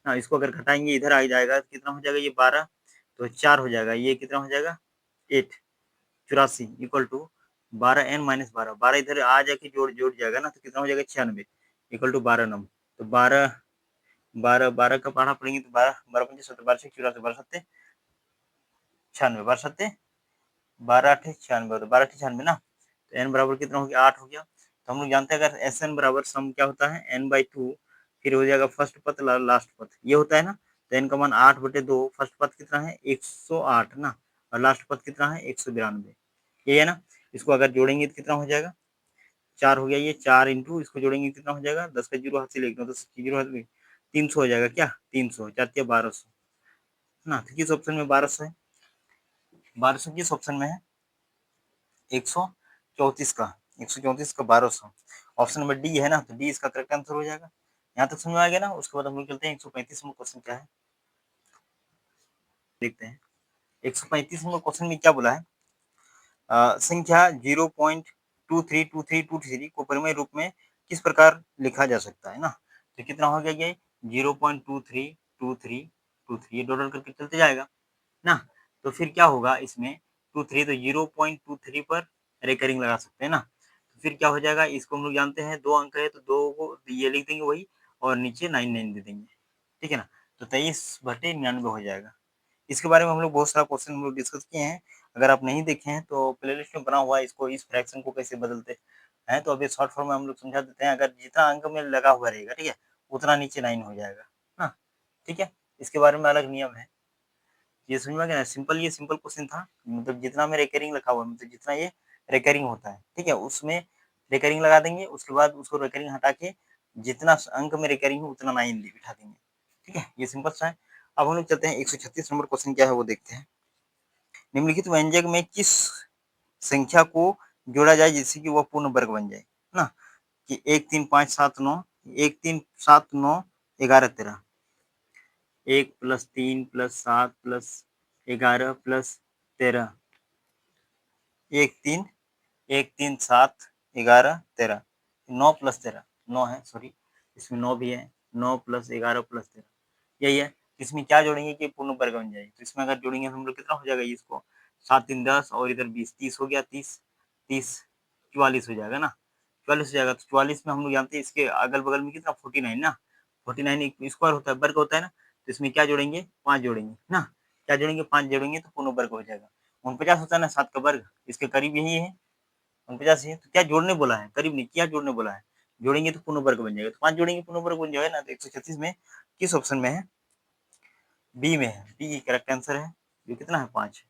ना। इसको अगर घटाएंगे इधर आ जाएगा तो कितना हो जाएगा ये 12, तो 4 हो जाएगा, ये कितना हो जाएगा 8, 84 इक्वल टू 12n-12, 12 इधर आ जाके जोड़ जोड़ जाएगा ना, तो कितना हो जाएगा 96 इक्वल टू 12 नम। तो 12 12 12 का पढ़ा पड़ेंगे तो 12 12 पंजे 70, 12 84, 12 सत्ते 96, 12 सत्ते 12 अठे 96, तो 12 अठे 96 ना। तो n बराबर कितना हो गया 8 हो गया। तो हम लोग जानते हैं अगर एस एन बराबर सम क्या होता है n/2, फिर हो जाएगा फर्स्ट पद लास्ट पद, ये होता है ना। तो n का मान 8/2, फर्स्ट पद कितना है 108 ना, और लास्ट पद कितना है 192, ये है ना। इसको अगर जोड़ेंगे तो कितना हो जाएगा 4 हो गया, ये 4 इंटू इसको जोड़ेंगे कितना हो जाएगा 10 का जीरो हाथ से लेकर 10 जीरो हाथ में 300 हो जाएगा, क्या 300 4 1200 ना। तो किस ऑप्शन में 1200 है, 1200 किस ऑप्शन में है 134 का, 134 का 1200 ऑप्शन नंबर डी है ना, तो डी इसका करेक्ट आंसर हो जाएगा। यहाँ तक समझ में आ गया ना। उसके बाद हम लोग चलते हैं 135 नंबर क्वेश्चन क्या है देखते हैं। 135 नंबर क्वेश्चन में क्या बोला है, संख्या 0.232323 को परिमेय रूप में किस प्रकार लिखा जा सकता है ना। तो कितना हो गया ये 0.232323, ये डॉलर करके चलते जाएगा ना। तो फिर क्या होगा इसमें 23, तो 0.23 पर रेकरिंग लगा सकते हैं ना। तो फिर क्या हो जाएगा, इसको हम लोग जानते हैं 2 अंक है तो 2 को ये लिख देंगे वही, और नीचे 99 दे देंगे, ठीक है ना। तो 23/99 हो जाएगा। इसके बारे में हम लोग बहुत सारा क्वेश्चन हम लोग डिस्कस किए हैं, अगर आप नहीं देखे हैं तो प्लेलिस्ट में बना हुआ है, इसको इस फ्रैक्शन को कैसे बदलते हैं। तो अभी शॉर्ट फॉर्म में हम लोग समझा देते हैं, अगर जितना अंक में लगा हुआ रहेगा ठीक है, उतना नीचे 9 हो जाएगा ना, ठीक है। इसके बारे में अलग नियम है, ये समझ में आ गया ना। सिंपल, ये सिंपल क्वेश्चन था, मतलब जितना में रिकरिंग लिखा हुआ है, मतलब जितना ये रिकरिंग होता है ठीक है, उसमें रिकरिंग लगा देंगे, उसके बाद उसको रिकरिंग हटा के जितना अंक में रिकरिंग हो उतना 9 बिठा देंगे, ठीक है। ये सिंपल सा है। अब हम लोग चलते हैं 136 नंबर क्वेश्चन क्या है वो देखते हैं। निम्नलिखित व्यंजक में किस संख्या को जोड़ा जाए जिससे कि वह पूर्ण वर्ग बन जाए, है ना? कि 1, 3, 5, 7, 9, 1, 3, 7, 9, 11, 13, 1 + 3 + 7 + 11 + 13, 1, 3, 1, 3, 7, 11, 13, 9 + 13, 9 है, सॉरी, इसमें 9 भी है, 9 + 11 + 13, यही है। इसमें क्या जोड़ेंगे कि पूर्ण वर्ग बन जाए, तो इसमें अगर जोड़ेंगे तो हम लोग कितना हो जाएगा इसको, 7 3 10 और इधर 20, 30 हो गया, 30, 30, 44 हो जाएगा ना, 44 हो जाएगा। तो 44 में हम लोग जानते हैं इसके अगल-बगल में कितना 49 ना, 49 एक स्क्वायर होता है, वर्ग होता है ना, तो इसमें क्या जोड़ेंगे, 5 जोड़ेंगे ना, क्या जोड़ेंगे, 5 जोड़ेंगे तो पूर्ण वर्ग हो जाएगा। 49 होता है ना 7 का वर्ग, इसके करीब यही है, 49 ही है, तो क्या जोड़ने बोला है, करीब नहीं, क्या जोड़ने बोला है, जोड़ेंगे तो पूर्ण वर्ग बन जाएगा, तो 5 जोड़ेंगे पूर्ण वर्ग बन जाएगा ना, तो 136 में किस ऑप्शन में है, बी में है, बी करेक्ट आंसर है, जो कितना है 5,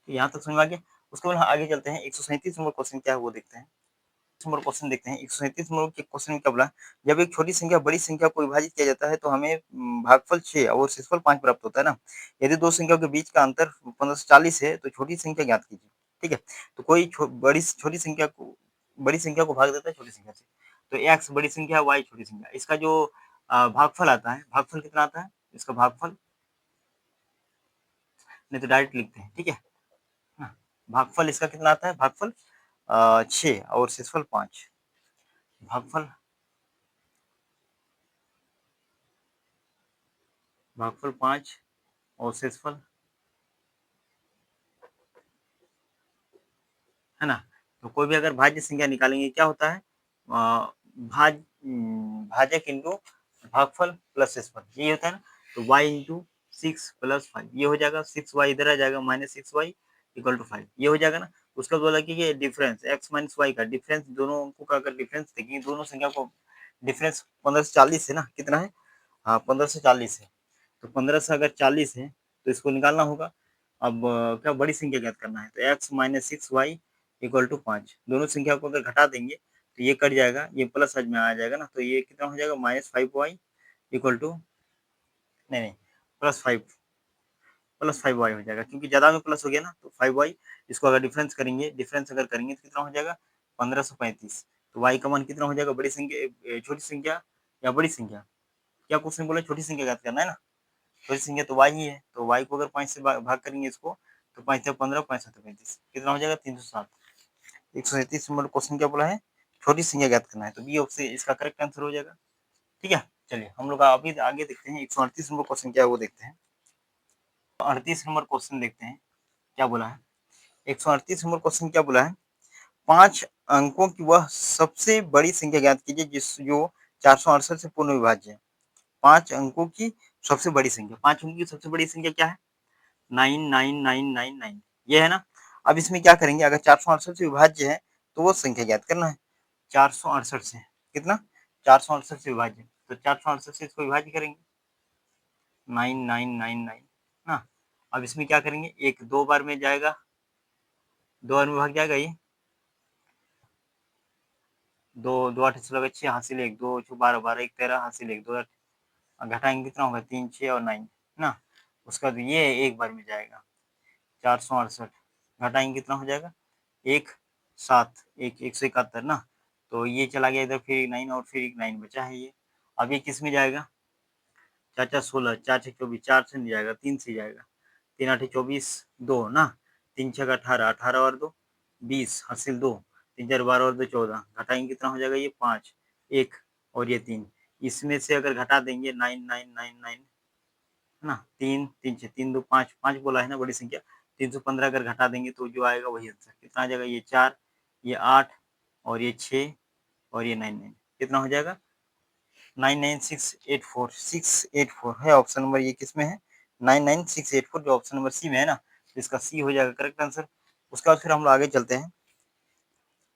तो यहाँ तक समझ में आ गया। उसके बाद आगे चलते हैं, 137 नंबर क्वेश्चन क्या है वो देखते हैं। नंबर क्वेश्चन देखते हैं, 137 नंबर के क्वेश्चन में क्या बोला, जब एक छोटी संख्या बड़ी संख्या को विभाजित किया जाता है तो हमें भागफल 6 और शेषफल 5 प्राप्त होता है ना। यदि दो संख्याओं के बीच का अंतर 1540 है तो छोटी संख्या ज्ञात कीजिए। ठीक है, तो कोई बड़ी संख्या को भाग देता है छोटी संख्या से, तो एक्स बड़ी संख्या, वाई छोटी संख्या, इसका जो भागफल आता है, भागफल कितना आता है, इसका भागफल, नहीं तो डायरेक्ट लिखते हैं, ठीक है। हाँ, भागफल इसका कितना आता है, भागफल 6 और शेषफल 5, भागफल भागफल 5 और शेषफल, है ना? तो कोई भी अगर भाज्य संख्या निकालेंगे क्या होता है, भाजक इंटू भागफल प्लस शेषफल, यही होता है ना। तो y इंटू 6 + 5 ये हो जाएगा, 6y इधर आ जाएगा, -6y = 5 ये हो जाएगा ना। उसका बोला कि ये डिफरेंस x - y का डिफरेंस, दोनों अंकों का अगर डिफरेंस देखेंगे, दोनों संख्या को डिफरेंस 15 से 40 है ना, कितना है, हाँ 15 से 40 है। तो 15 से अगर 40 है तो इसको निकालना होगा। अब क्या बड़ी संख्या ज्ञात करना है, तो x - 6y = 5, दोनों संख्या को अगर घटा देंगे तो ये कट जाएगा, ये प्लस साइड में आ जाएगा ना, तो ये कितना हो जाएगा, -5y = नहीं नहीं +5y हो जाएगा, क्योंकि ज़्यादा में प्लस हो गया ना, तो 5y, इसको अगर डिफरेंस अगर करेंगे तो कितना हो जाएगा, 1535। तो y का मान कितना हो जाएगा, बड़ी संख्या छोटी संख्या या बड़ी संख्या, क्या क्वेश्चन बोला, छोटी संख्या ज्ञात करना है ना, छोटी संख्या तो y ही है, तो y को अगर 5 से भाग करेंगे इसको, तो 5 से 15, 5 7 35, कितना हो जाएगा, 307। 137 नंबर क्वेश्चन क्या बोला है, छोटी संख्या ज्ञात करना है, तो बी ऑप्शन इसका करेक्ट आंसर हो जाएगा। ठीक है, चलिए हम लोग अभी आगे देखते हैं, 138 नंबर क्वेश्चन क्या है वो देखते हैं। 38 नंबर क्वेश्चन देखते हैं क्या बोला है। 138 नंबर क्वेश्चन क्या बोला है, 5 अंकों की वह सबसे बड़ी संख्या ज्ञात कीजिए जिस जो 468 से पूर्ण विभाज्य है। 5 अंकों की सबसे बड़ी संख्या, 5 अंकों की सबसे बड़ी संख्या क्या है, 99999, ये है ना। अब इसमें क्या करेंगे, अगर 468 से विभाज्य है तो वो संख्या ज्ञात करना है। 468 से कितना, 468 से विभाज्य, तो 468 से इसको विभाज्य करेंगे, 9999 ना। अब इसमें क्या करेंगे, एक दो बार में जाएगा, दो बार में भाग जाएगा ये, दो दो आठ चलो 6 हासिल 1, 2 6 12 12 1 13 हासिल 1 2 घटाएंगे कितना होगा, 3 6 और 9 ना। उसका तो ये एक बार में जाएगा, 468 घटाएंगे कितना हो जाएगा, 1 7 1 171 ना। तो ये चला गया इधर, फिर 9 और फिर एक 9 बचा है ये। अब ये किस में जाएगा, 4 4 16, 4 6 24, 4 से नहीं जाएगा, 3 से जाएगा, 3 8 24 2 ना, 3 6 18 18 और 2 20 हासिल 2, 3 4 12 और 2 14, घटाएंगे कितना हो जाएगा, ये 5 1 और ये 3, इसमें से अगर घटा देंगे 9999 है ना, 3 3 6 3 2 5 5 बोला है ना बड़ी संख्या, 315 अगर घटा देंगे तो जो आएगा वही आंसर, कितना आ जाएगा, ये 4 ये 8 और ये 6 और ये 9 9, कितना हो जाएगा, 99684684 684 है ऑप्शन नंबर, ये किसमें है, 99684, जो ऑप्शन नंबर सी में है ना, तो इसका सी हो जाएगा करेक्ट आंसर। उसके बाद फिर हम लोग आगे चलते हैं,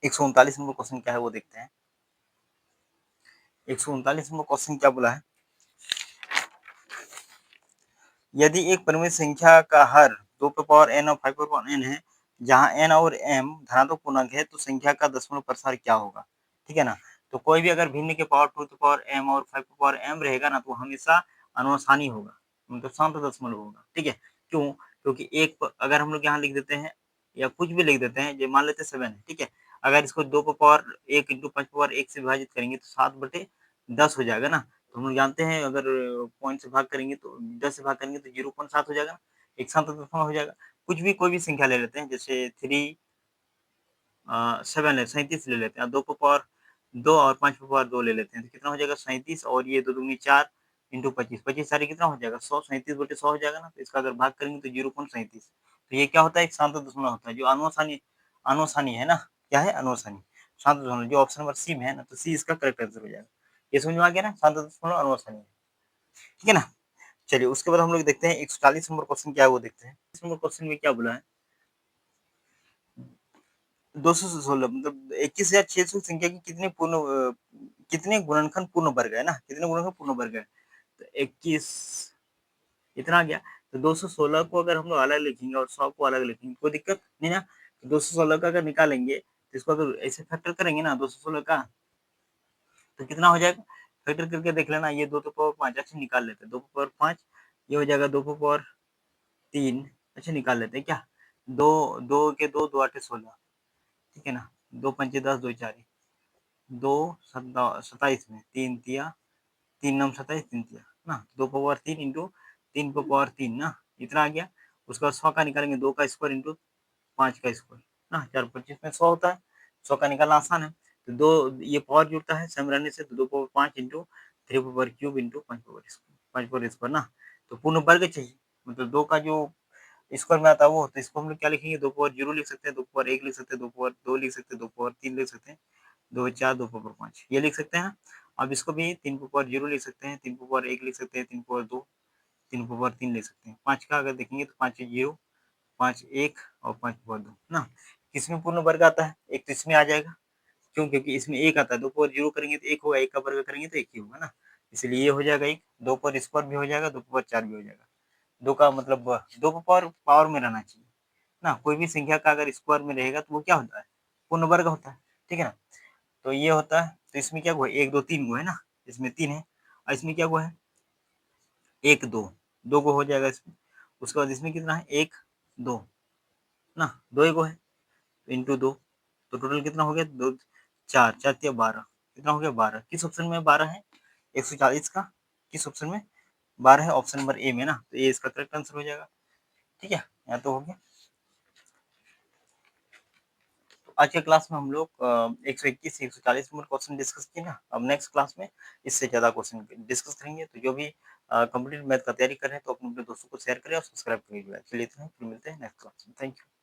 139 नंबर क्वेश्चन क्या है वो देखते हैं। 139 नंबर क्वेश्चन क्या बोला है, यदि एक परिमित संख्या का हर 2 पे पावर n और 5 पे पावर n है, जहां n और m धनात्मक पूर्णांक है, तो संख्या का दशमलव प्रसार क्या होगा, ठीक है ना। तो कोई भी अगर भिन्न के पावर 2 to पावर m और 5 to पावर m रहेगा ना, तो हमेशा अनुसानी होगा, मतलब शांत दशमलव होगा, ठीक है। क्यों, क्योंकि अगर हम लोग यहाँ लिख देते हैं या कुछ भी लिख देते हैं, जो मान लेते हैं 7 है, ठीक है? अगर इसको 2 का पावर 1 इंटू 5 पावर 1 से विभाजित करेंगे तो 7/10 हो जाएगा ना। तो हम लोग जानते हैं अगर पॉइंट से भाग करेंगे तो 10 से भाग करेंगे तो 0.7 हो जाएगा ना, एक साथ दशमलव हो जाएगा। कुछ भी कोई भी संख्या ले लेते हैं जैसे 3 7 है 37 ले लेते हैं, 2 को पावर 2 और 5 को पावर 2 ले लेते हैं, तो कितना हो जाएगा 37 और ये 2 दूनी 4 इंटू 25, 25 सारे कितना हो जाएगा 100, 37/100 हो जाएगा ना, तो इसका अगर भाग करेंगे तो 0.37। तो ये क्या होता है, एक शांत दशमलव होता है, जो अनुसानी अनुसानी है ना, क्या है अनुसानी, शांत दशमलव, जो ऑप्शन नंबर सी में है ना, तो सी इसका करेक्ट आंसर हो जाएगा। ये समझ में आ गया ना, शांत दशमलव अनुसानी है, ठीक है ना? चलिए उसके बाद हम लोग देखते हैं 140 नंबर क्वेश्चन क्या है वो देखते हैं। इस नंबर क्वेश्चन में क्या बोला है, 216 मतलब 21,600 संख्या की कितने गुणनखंड पूर्ण वर्ग है ना, कितने गुणनखंड पूर्ण वर्ग है, तो 21 इतना आ गया। तो 216 को अगर हम लोग अलग लिखेंगे और 100 को अलग लिखेंगे कोई दिक्कत नहीं ना। 216 का अगर निकालेंगे तो इसको अगर ऐसे फैक्टर करेंगे ना 216 का, तो कितना हो जाएगा, फैक्टर करके देख लेना, ये 2 to पावर 5 अच्छा निकाल लेते हैं, 2 to पावर 5 ये हो जाएगा 2 to पावर 3 अच्छा निकाल लेते हैं क्या, दो दो के दो दो आठे 16, ठीक है ना, 2 पंचे 10 2 4 दो 27 में 3 तिया 3 नम 27 3 तिया ना, 2 पावर 3 इंटू 3 को पावर 3 ना, इतना आ गया। उसका बाद 100 का निकालेंगे, 2 का स्क्वायर इंटू 5 का स्क्वायर ना, 4 25 में 100 होता है, 100 का निकालना आसान है। तो दो ये पावर जुड़ता है सम रहने से, तो 2 power 5 into 3 power cube into 5 power square ना, तो पूर्ण वर्ग चाहिए, मतलब 2 का जो स्क्वायर में आता है वो, तो इसको हम लोग क्या लिखेंगे, 2 पावर 0 लिख सकते हैं, 2 पावर 1 लिख सकते हैं, 2 पावर 2 लिख सकते हैं, 2 पावर 3 लिख सकते हैं, 2 4 2 पावर 5 ये लिख सकते हैं। अब इसको भी 3 पावर 0 लिख सकते हैं, 3 पावर 1 लिख सकते हैं, 3 पावर 2 3 पावर 3 लिख सकते हैं। 5 का अगर देखेंगे तो 5 0 5 1 और 5 पावर 2 ना, किसमें पूर्ण वर्ग आता है, एक तो इसमें आ जाएगा, क्यों, क्योंकि इसमें एक आता है, 2 पावर 0 करेंगे तो एक होगा, एक का वर्ग करेंगे तो एक ही होगा ना, इसलिए ये हो जाएगा एक, 2 पावर स्क्वायर भी हो जाएगा, 2 पावर 4 भी हो जाएगा, 2 का मतलब 2 का पावर पावर में रहना चाहिए ना, कोई भी संख्या का अगर स्क्वायर में रहेगा तो वो क्या होता है, पूर्ण वर्ग होता है, ठीक है ना। तो ये होता है, तो इसमें क्या हुआ, 1 2 3 गो है ना, इसमें 3 है और इसमें क्या हुआ है 1 2 2 गो हो जाएगा इसमें। उसके बाद इसमें कितना है 1 2 ना, 2 गो है इंटू 2, तो टोटल कितना हो गया 2 4 4 तिया 12, कितना हो गया 12, किस ऑप्शन में 12 है 140 का, किस ऑप्शन में 12 है, ऑप्शन नंबर ए में ना, तो ये इसका करेक्ट आंसर हो जाएगा, ठीक है, यहाँ तो हो गया। आज के क्लास में हम लोग 121 से 140 नंबर क्वेश्चन डिस्कस किए ना, अब नेक्स्ट क्लास में इससे ज़्यादा क्वेश्चन डिस्कस करेंगे, तो जो भी कंप्लीट मैथ का तैयारी कर रहे हैं तो अपने दोस्तों को शेयर करें और सब्सक्राइब करिएगा। चलिए इतना ही, फिर मिलते हैं नेक्स्ट क्लास में, थैंक यू।